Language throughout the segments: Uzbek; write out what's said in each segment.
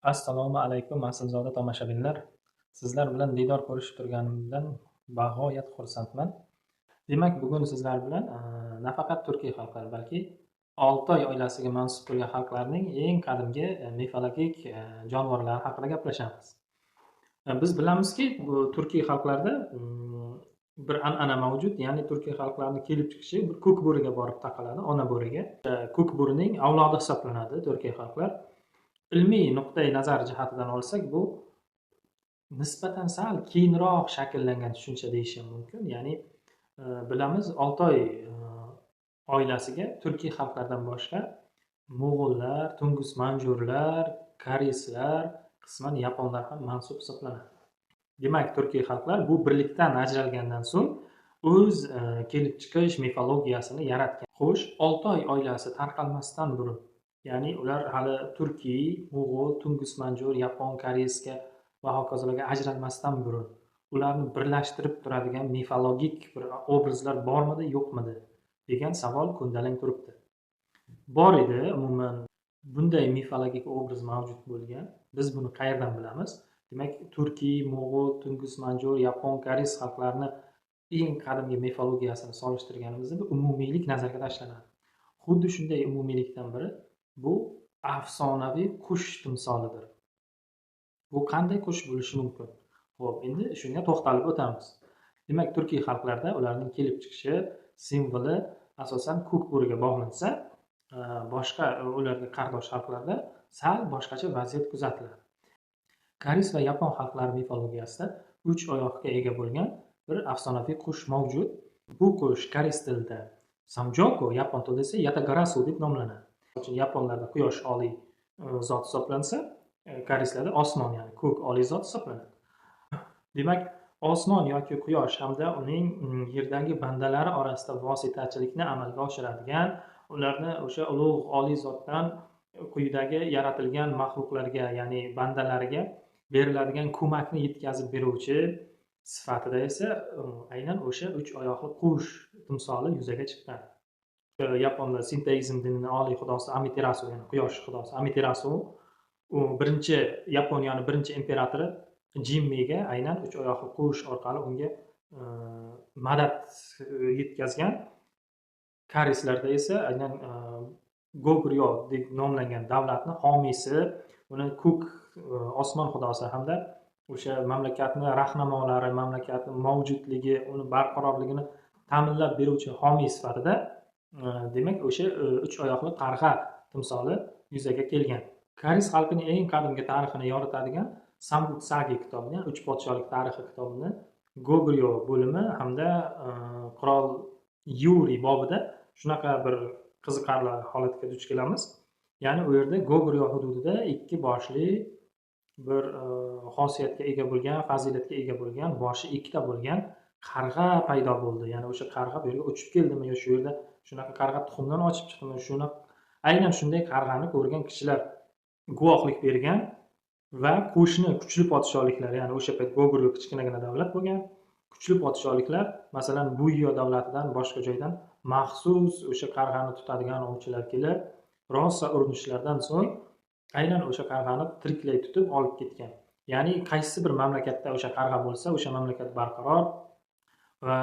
Assalomu alaykum aslzoda tomoshabinlar. Sizlar bilan diydor ko'rishib turganimdan bag'oyat xursandman. Demak, bugun sizlar bilan nafaqat turkiy xalqlar, balki Oltoy oilasiga mansub bo'lgan xalqlarning eng qadimgi mifologik jonivorlari haqida gaplashamiz. Biz bilamizki, bu turkiy xalqlarda bir an'ana mavjud, ya'ni turkiy xalqlarning kelib chiqishi bir ko'k bo'riga borib taqaladi, ona bo'riga. Ko'k bo'rining avlodi hisoblanadi turkiy xalqlar. Ilmiy nuqtai nazar jihatidan olsak, bu nisbatan sal keyinroq shakllangan tushuncha deyish ham mumkin. Ya'ni bilamiz, Oltoy oilasiga turkiy xalqlardan boshqa mo'g'ullar, tungus manjurlar, koreyslar, qisman yaponlar ham mansub hisoblanadi. Demak, turkiy xalqlar bu birlikdan ajralgandan so'ng o'z kelib chiqish mifologiyasini yaratgan. Xo'sh, Oltoy oilasi tarqalmasdan burun, ya'ni ular hali turkiy, mo'g'ul, tungus manjur, yapon, koreysga va hokazolarga ajralmasdan burun ularni birlashtirib turadigan mifologik bir obrazlar bormidi, yo'qmidi degan savol ko'ndalang turibdi. Bor edi, umuman bunday mifologik obraz mavjud bo'lgan. Biz buni qayerdan bilamiz? Demak, turkiy, mo'g'ul, tungus manjur, yapon, koreys xalqlarini eng qadimgi mifologiyasini solishtirganimizda umumiylik nazarga tashlanadi. Xuddi shunday umumiylikdan biri bu afsonaviy qush timsolidir. Bu qanday qush bo'lishi mumkin? Xo'p, endi shunga to'xtalib o'tamiz. Demak, turkiy xalqlarda ularning kelib chiqishi simvoli asosan ko'k bo'riga bog'lansa, boshqa ularga qardosh xalqlarda sal boshqacha vaziyat kuzatiladi. Koreys va yapon xalqlari mifologiyasida 3 oyoqqa ega bo'lgan bir afsonaviy qush mavjud. Bu qush koreys tilida samjoko, yapon tilida esa yatagarasu deb nomlanadi. Yaponlarda quyosh oliy zot hisoblansa, koreyslarda osmon, ya'ni ko'k oliy zot hisoblanadi. Demak, osmon yoki quyosh hamda uning yerdagi bandalari orasida vositachilikni amalga oshiradigan, ularni o'sha ulug' oliy zotdan quyidagi yaratilgan maxluqlarga, ya'ni bandalariga beriladigan ko'makni yetkazib beruvchi sifatida esa aynan o'sha 3 oyoqli qush timsoli yuzaga chiqqan. Yaponlar sinteizm dinining oliy xudosi Amaterasu, ya'ni quyosh xudosi Amaterasu, u birinchi Yaponiyaning birinchi imperatori Jimmiga aynan 3 oyoqli qush orqali unga madad yetkazgan. Koreyslarda esa aynan Goguryeo deb nomlangan davlatni homiysi, uni ko'k osmon xudosi hamda o'sha mamlakatni rahnamolari, mamlakatning mavjudligi, uni barqarorligini ta'minlab beruvchi homiy sifatida demak o'sha 3 oyoqli qarg'a timsoli yuzaga kelgan. Koreys xalqining eng qadimgi tarixini yoritadigan Samguk Sagi kitobini, 3 podshohlik tarixi kitobini Goguryeo bo'limi hamda qirol Yuri bobida shunaqa bir qiziqarli holatga duch kelamiz. Ya'ni u yerda Goguryeo hududida 2 boshli bir xosiyatga ega bo'lgan, fazilatga ega bo'lgan, boshi 2 ta bo'lgan qarg'a paydo bo'ldi. Ya'ni o'sha qarg'a bu yerga uchib keldimi yo shu yerda shunaqa qarg'a tuxumdan ochib chiqdimi, shuni aynan shunday qarg'ani ko'rgan kishilar guvohlik bergan va qo'shni kuchli podshohliklar, ya'ni o'sha payt Goguryeo kichkinagina davlat bo'lgan, kuchli podshohliklar, masalan, Buyo davlatidan, boshqa joydan maxsus o'sha qarg'ani tutadigan ovchilar kelib, rosa urinishlardan so'ng aynan o'sha qarg'ani tiriklay tutib olib ketgan. Ya'ni qaysi bir mamlakatda o'sha qarg'a bo'lsa, o'sha mamlakat barqaror va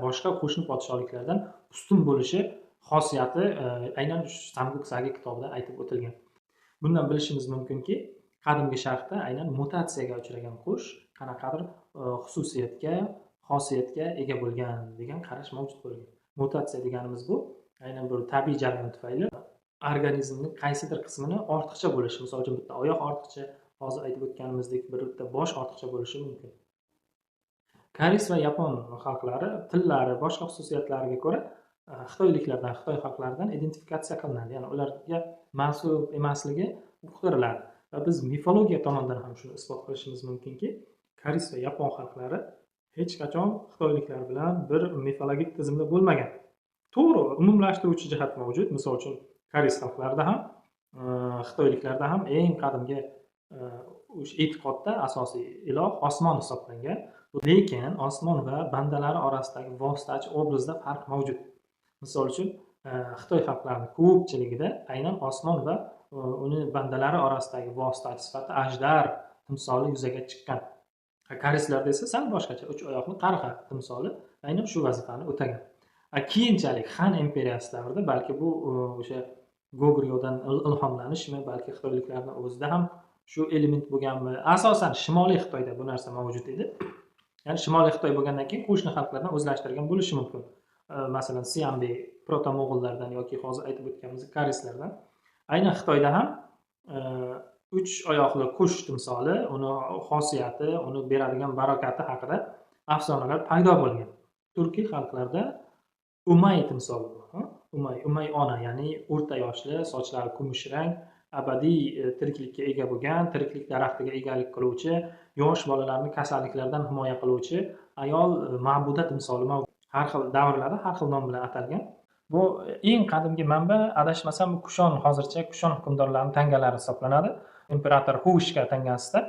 boshqa qo'shni podshohliklardan ustun bo'lishi xosiyati aynan Samguk Sagi kitobida aytib o'tilgan. Bundan bilishimiz mumkinki, qadimgi sharqda aynan mutatsiyaga uchragan qush qanaqadir xususiyatga, xosiyatga ega bo'lgan degan qarash mavjud bo'lgan. Mutatsiya deganimiz bu aynan bir tabiiy jarayon tufayli organizmning qaysidir qismini ortiqcha bo'lishi, misol uchun bitta oyoq ortiqcha, hozir aytib o'tganimizdek bitta bosh ortiqcha bo'lishi mumkin. Koreys va yapon xalqlari tillari, boshqa xususiyatlariga ko'ra xitoyliklardan, xitoy xalqlaridan identifikatsiya qilinadi. Ya'ni ularga mansub emasligi uqtiriladi. Va biz mifologiya tomonidan ham shuni isbot qilishimiz mumkinki, Koreys va yapon xalqlari hech qachon xitoyliklar bilan bir mifologik tizimda bo'lmagan. To'g'ri, umumlashtiruvchi jihat mavjud. Misol uchun, Koreys xalqlarida ham, xitoyliklarda ham eng qadimgi o'sha e'tiqodda asosiy iloh osmon hisoblangan. Lekin osmon va bandalari orasidagi vositachi obrazda farq mavjud. Misol uchun, Xitoy xalqlarining ko'pchiligida aynan osmon va uni bandalari orasidagi vositachi sifatida ajdar timsoli yuzaga chiqqan. Koreyslarda esa sal boshqacha, 3 oyoqli qarg'a timsoli aynan shu vazifani o'tagan. Keyinchalik Han imperiyasi davrida, balki bu o'sha Goguryoddan ilhomlanishmi, balki xitoyliklarning o'zida ham shu element bo'lganmi, asosan Shimoliy Xitoyda bu narsa mavjud edi. Ya'ni Shimoliy Xitoy bo'lgandan keyin qo'shni xalqlardan o'zlashtirgan bo'lishi mumkin. Masalan, Siambe proto-mo'g'ullardan yoki hozir aytib o'tganimiz koreyslardan. Aynan Xitoyda ham 3 oyoqli qush timsoli, uni xosiyati, uni beradigan barakati haqida afsonalar paydo bo'lgan. Turkiy xalqlarda Umay timsoli bor. Umay ona, ya'ni o'rta yoshli, sochlari kumush rang, abadiy tiriklikka ega bo'lgan, tiriklik daraxtiga egalik qiluvchi, yosh bolalarni kasalliklardan himoya qiluvchi ayol ma'buda timsoli mavjud. Har xil davrlarda har xil nom bilan atalgan. Bu eng qadimgi manba, adashmasam, Kushon, hozircha Kushon hukmdorlarining tangalari hisoblanadi. Imperator Hushka tangasida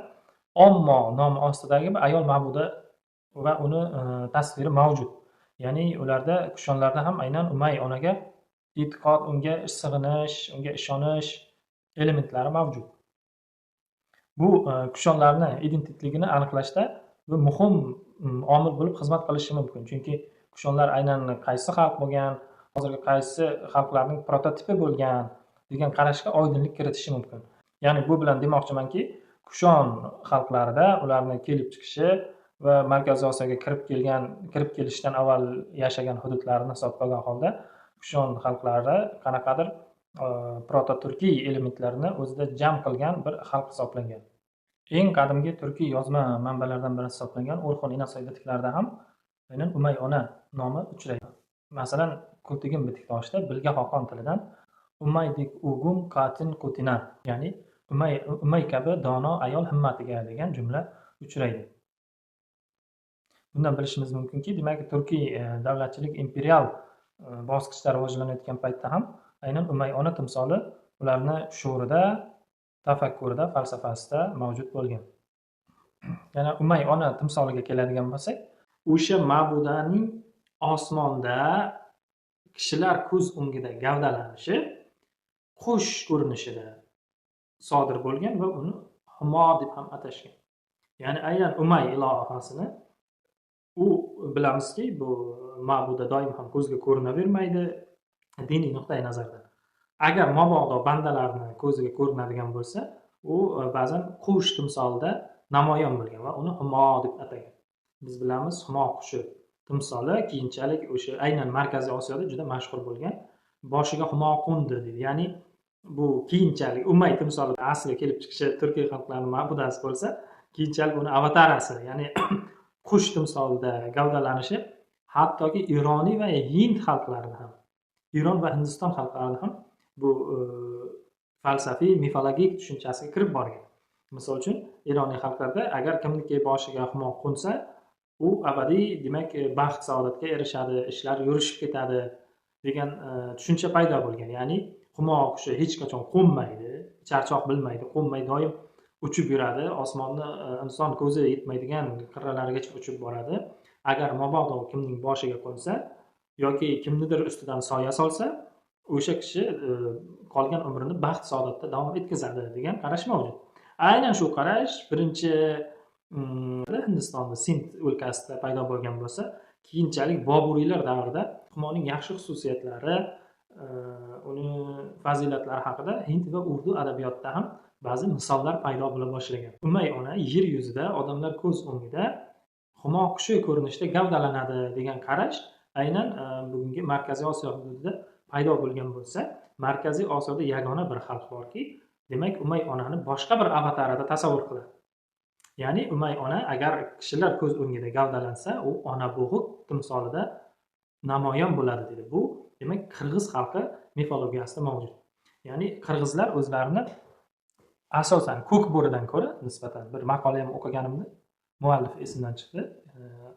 Ommo nomi ostidagi bir ayol ma'buda va uni tasviri mavjud. Ya'ni ularda, Kushonlarda ham aynan Umay onaga e'tiqod, unga sig'inish, unga ishonish elementlari mavjud. Bu Kushonlarning identitligini aniqlashda bu muhim omil bo'lib xizmat qilishi mumkin. Chunki Kushonlar aynan qaysi xalq bo'lgan, hozirgi qaysi xalqlarning prototipi bo'lgan degan qarashga oydinlik kiritishi mumkin. Ya'ni bu bilan demoqchimanki, Kushon xalqlarida ularning kelib chiqishi va Markaziy Osiyoga kirib kelishdan avval yashagan hududlarini hisobga olgan holda Kushon xalqlari qanaqadir proto-turkiy elementlarni o'zida jam qilgan bir xalq hisoblangan. Eng qadimgi turkiy yozma manbalardan biri hisoblangan O'rxon Inasoy bitiklarida ham aynan Umay ona nomi uchraydi. Masalan, Kultigin bitiktoshida Bilga Xoqon tilidan Umaydik ugum qatin qutina, ya'ni Umay kabi dono ayol himmatiga degan jumla uchraydi. Bundan bilishimiz mumkinki, demak, turkiy davlatchilik imperial bosqichda rivojlanayotgan paytda ham aynan Umay ona timsoli ularni shuurida, tafakkurida, falsafasida mavjud bo'lgan. Yana Umay ona timsoliga keladigan bo'lsak, o'sha ma'budaning osmonda kishilar ko'z o'ngida gavdalanishi qush ko'rinishida sodir bo'lgan va uni Humo deb ham atashgan. Ya'ni aynan Umay ilohasini, u bilamizki, bu ma'buda doim ham ko'zga ko'rinavermaydi diniy nuqtai nazardan. Agar mabodo bandalarni ko'ziga ko'rinadigan bo'lsa, u ba'zan qush timsolida namoyon bo'lgan va uni Humo deb atagan. Biz bilamiz, Humo qushi timsoli keyinchalik o'sha aynan Markaziy Osiyoda juda mashhur bo'lgan, boshiga Humo qo'ndi deydi. Ya'ni bu keyinchalik Umay timsoli asliga kelib chiqishi Turkiy xalqlarining ma'budasi bo'lsa, keyinchalik uni avatarasi, ya'ni qush timsolida gavdalanishi hattoki Ironiy va Hind xalqlarida ham, Iron va Hindiston xalqlarida ham bu falsafiy, mifologik tushunchasiga kirib borgan. Misol uchun, Ironiy xalqlarda agar kimniki boshiga Humo qo'nsa, u abadiy, demak, baxt saodatga erishadi, ishlar yurishib ketadi degan tushuncha paydo bo'lgan. Ya'ni Humo qushi hech qachon qo'nmaydi, charchoq bilmaydi, qo'nmay doim uchib yuradi, osmonni inson ko'zi yetmaydigan qirralarigacha uchib boradi. Agar mabodo kimning boshiga qo'nsa yoki kimnidir ustidan soya solsa, o'sha kishi qolgan umrini baxt saodatda davom etkazadi degan qarash mavjud. Aynan shu qarash birinchi Hindistonda Sind o'lkasida paydo bo'lgan bo'lsa, keyinchalik Boburiylar davrida Humoning yaxshi xususiyatlari, uni fazilatlari haqida Hind va Urdu adabiyotida ham ba'zi misollar paydo bo'la boshlagan. Umay ona yer yuzida odamlar ko'z o'ngida Humo qushi ko'rinishida gavdalanadi degan qarash aynan bugungi Markaziy Osiyo hududida paydo bo'lgan bo'lsa, Markaziy Osiyoda yagona bir xalq borki, demak, Umay onani boshqa bir avatarida tasavvur qiladi. Ya'ni Umay ona agar kishilar ko'z o'ngida gavdalansa, u ona bo'g'it timsolida namoyon bo'ladi dedi. Bu demak qirg'iz xalqi mifologiyasida mavjud. Ya'ni qirg'izlar o'zlarini asosan ko'k bo'ridan ko'ra nisbatan, bir maqola ham o'qiganimda, muallif esimdan chiqdi,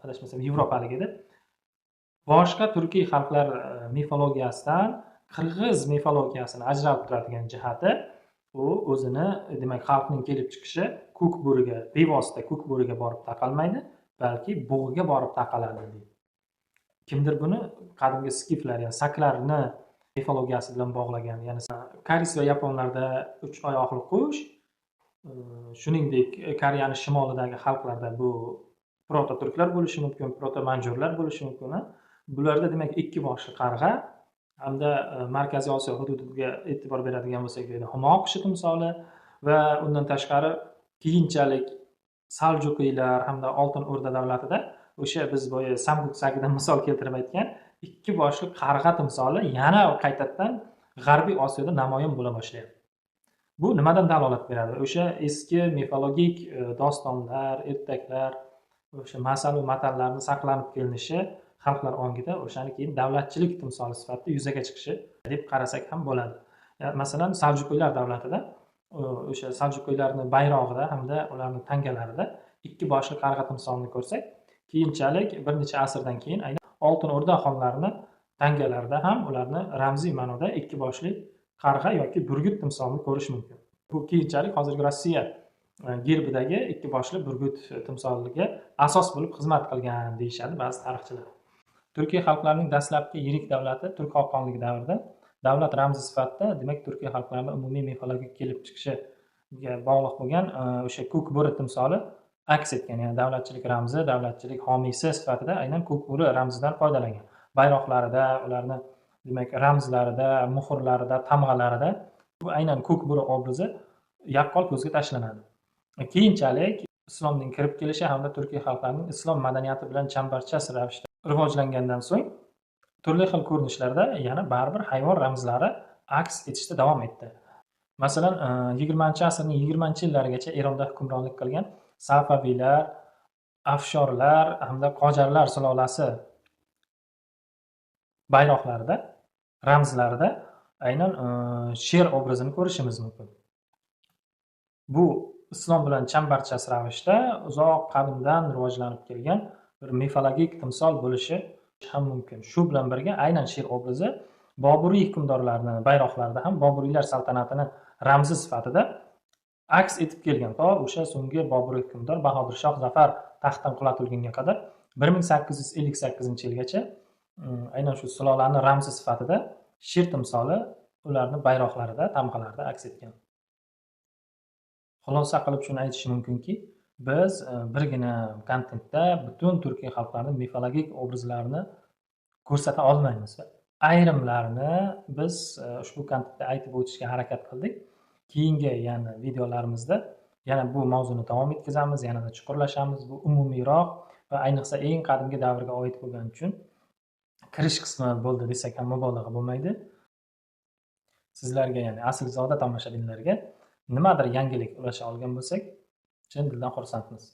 adashmasam yevropalik edi. Boshqa turkiy xalqlar mifologiyasidan qirg'iz mifologiyasini ajratib turadigan jihati, u o'zini, demak, xalqning kelib chiqishi ko'k bo'riga, bevosita ko'k bo'riga borib taqalmaydi, balki bug'iga borib taqaladi deydi. Kimdir buni qadimgi skiflar, ya'ni saklarni mifologiyasi bilan bog'lagan. Ya'ni koreys va yaponlarda 3 oyoqli qush, shuningdek Koreyaning shimolidagi xalqlarda bu proto turklar bo'lishi mumkin, proto manjurlar bo'lishi mumkin. Bularda demak 2 boshli qarg'a hamda Markaziy Osiyo hududiga e'tibor beradigan bo'lsak, bu yerda humo qushi timsoli va undan tashqari keyinchalik Saljuqiylar hamda Oltin O'rda davlatida o'sha biz boya Samguk sagidan misol keltirib aytgan 2 boshli qarg'a timsoli yana qaytadan G'arbiy Osiyoda namoyon bo'la boshlayapti. Bu nimadan dalolat beradi? O'sha eski mifologik dostonlar, ertaklar, o'sha masalu matallarni saqlanib kelinishi xalqlar ongida o'shani keyin davlatchilik timsoli sifatida yuzaga chiqishi deb qarasak ham bo'ladi. Masalan, Saljuqiylar davlatida o'sha Saljuqiylarning bayrog'ida hamda ularning tangalarida 2 boshli qarg'a timsolini ko'rsak, keyinchalik bir necha asrdan keyin aynan Oltin O'rda xonlarining tangalarida ham ularni ramziy ma'noda 2 boshli qarg'a yoki burgut timsolini ko'rish mumkin. Bu keyinchalik hozirgi Rossiya gerbidagi 2 boshli burgut timsoliga asos bo'lib xizmat qilgan deyishadi ba'zi tarixchilar. Turkiy xalqlarining dastlabki yirik davlati Turk xoqonligi davrida davlat ramzi sifatida, demak, Turkiy xalqlarining umumiy mifologik kelib chiqishiga bog'liq bo'lgan o'sha ko'k bo'ri timsoli aks etgan. Ya'ni davlatchilik ramzi, davlatchilik homiysi sifatida aynan ko'k bo'ri ramzidan foydalangan. Bayroqlarida, ularni demak ramzlarida, muhrlarida, tamg'alarida bu aynan ko'k bo'ri obrazi yaqqol ko'zga tashlanadi. Keyinchalik islomning kirib kelishi hamda Turkiy xalqlarining islom madaniyati bilan chambarchas ravishda rivojlangandan so'ng turli xil ko'rinishlarda yana baribir hayvon ramzlari aks etishda davom etdi. Masalan, 20-asrning 20-yillarigacha Eronda hukmronlik qilgan Safaviylar, Afshorlar hamda Qojarlar sulolasi bayroqlarida, ramzlarida aynan sher obrazini ko'rishimiz mumkin. Bu islom bilan chambarchas ravishda uzoq qadimdan rivojlanib kelgan bir mifologik timsol bo'lishi ham mumkin. Shu bilan birga aynan sher obrazi Boburiy hukmdorlarning bayroqlarida ham Boburiylar saltanatini ramzi sifatida aks etib kelgan. To o'sha so'nggi Boburiy hukmdor Bahodir Shoh Zafar taxtdan qulatilgunga qadar 1858-yilgacha aynan shu sulolaning ramzi sifatida sher timsoli ularning bayroqlarida, tamg'alarida aks etgan. Xulosa qilib shuni aytish mumkinki, biz birgina kontentda butun Turkiy xalqlarining mifologik obrazlarini ko'rsata olmaymiz. Ayrimlarini biz ushbu kontentda aytib o'tishga harakat qildik. Keyingi yana videolarimizda yana bu mavzuni davom etkazamiz, yanada chuqurlashamiz. Bu umumiyroq va ayniqsa eng qadimgi davrga oid bo'lgani uchun kirish qismi bo'ldi desak ham mubolag'a bo'lmaydi. Sizlarga, ya'ni aslzoda tomoshabinlarga nimadir yangilik ulasha olgan bo'lsak, chin dildan xursandmiz.